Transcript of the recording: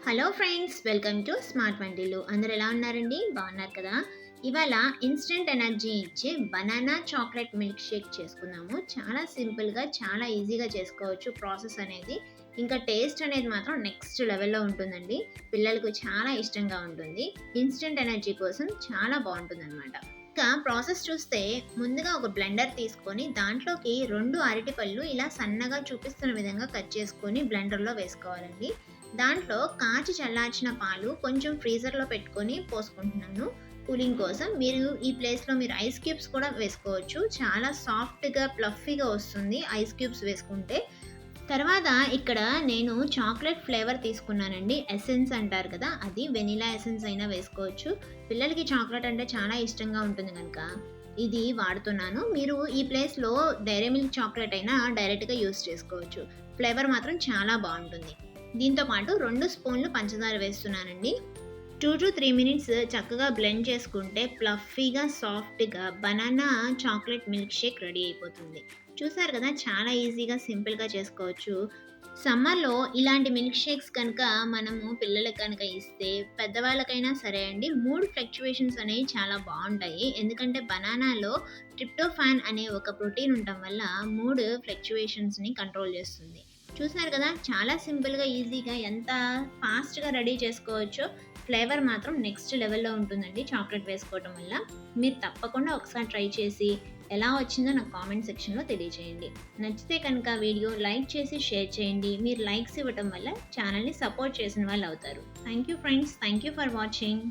Hello friends, welcome to smart వంటిల్లు. అందరు ఎలా ఉన్నారండి? బాగున్నారు కదా? ఇవాళ ఇన్స్టెంట్ ఎనర్జీ ఇచ్చే బనానా చాక్లెట్ మిల్క్ షేక్ చేసుకుందాము. చాలా సింపుల్గా, చాలా ఈజీగా చేసుకోవచ్చు ప్రాసెస్ అనేది. ఇంకా టేస్ట్ అనేది మాత్రం నెక్స్ట్ లెవెల్లో ఉంటుందండి. పిల్లలకు చాలా ఇష్టంగా ఉంటుంది. ఇన్స్టెంట్ ఎనర్జీ కోసం చాలా బాగుంటుంది అనమాట. ఇంకా ప్రాసెస్ చూస్తే ముందుగా ఒక బ్లెండర్ తీసుకొని దాంట్లోకి 2 అరటిపళ్ళు ఇలా సన్నగా చూపిస్తున్న విధంగా కట్ చేసుకొని బ్లెండర్లో వేసుకోవాలండి. దాంట్లో కాచి చల్లార్చిన పాలు కొంచెం ఫ్రీజర్‌లో పెట్టుకొని పోసుకుంటున్నాను కూలింగ్ కోసం. ఈ ప్లేస్‌లో మీరు ఐస్ క్యూబ్స్ కూడా వేసుకోవచ్చు. చాలా సాఫ్ట్‌గా, ఫ్లఫీగా వస్తుంది ఐస్ క్యూబ్స్ వేసుకుంటే. తర్వాత ఇక్కడ నేను చాక్లెట్ ఫ్లేవర్ తీసుకున్నానండి. ఎసెన్స్ అంటారు కదా! అది వెనిలా ఎసెన్స్ అయినా వేసుకోవచ్చు. పిల్లలకి చాక్లెట్ అంటే చాలా ఇష్టంగా ఉంటుంది గనుక ఇది వాడుతున్నాను. మీరు ఈ ప్లేస్‌లో డైరీ మిల్క్ చాక్లెట్ అయినా డైరెక్ట్‌గా యూజ్ చేసుకోవచ్చు. ఫ్లేవర్ మాత్రం చాలా బావుంటుంది. దీంతో పాటు 2 స్పూన్లు పంచదార వేస్తున్నానండి. 2-3 మినిట్స్ చక్కగా బ్లెండ్ చేసుకుంటే ఫ్లఫీగా, సాఫ్ట్‌గా banana chocolate milk shake ready అయిపోతుంది. చూసారు కదా! చాలా ఈజీగా, సింపుల్‌గా చేసుకోవచ్చు. సమ్మర్‌లో ఇలాంటి మిల్క్ షేక్స్ కనుక మనము పిల్లలకి కనుక ఇస్తే, పెద్దవాళ్ళకైనా సరే అండి, మూడ్ ఫ్లక్చుయేషన్స్ అనేవి చాలా బావుంటాయి. ఎందుకంటే బనానాలో ట్రిప్టోఫాన్ అనే ఒక ప్రోటీన్ ఉండటం వల్ల మూడ్ ఫ్లక్చుయేషన్స్‌ని కంట్రోల్ చేస్తుంది. చూసారు కదా! చాలా సింపుల్‌గా, ఈజీగా ఎంత ఫాస్ట్‌గా రెడీ చేసుకోవచ్చో. ఫ్లేవర్ మాత్రం నెక్స్ట్ లెవెల్‌లో ఉంటుందండి చాక్లెట్ వేసుకోవటం వల్ల. మీరు తప్పకుండా ఒకసారి ట్రై చేసి ఎలా వచ్చిందో నాకు కామెంట్ సెక్షన్‌లో తెలియజేయండి. నచ్చితే కనుక వీడియో లైక్ చేసి షేర్ చేయండి. మీరు లైక్స్ ఇవ్వటం వల్ల ఛానల్‌ని సపోర్ట్ చేసిన వాళ్ళు అవుతారు. Thank you friends. Thank you for watching.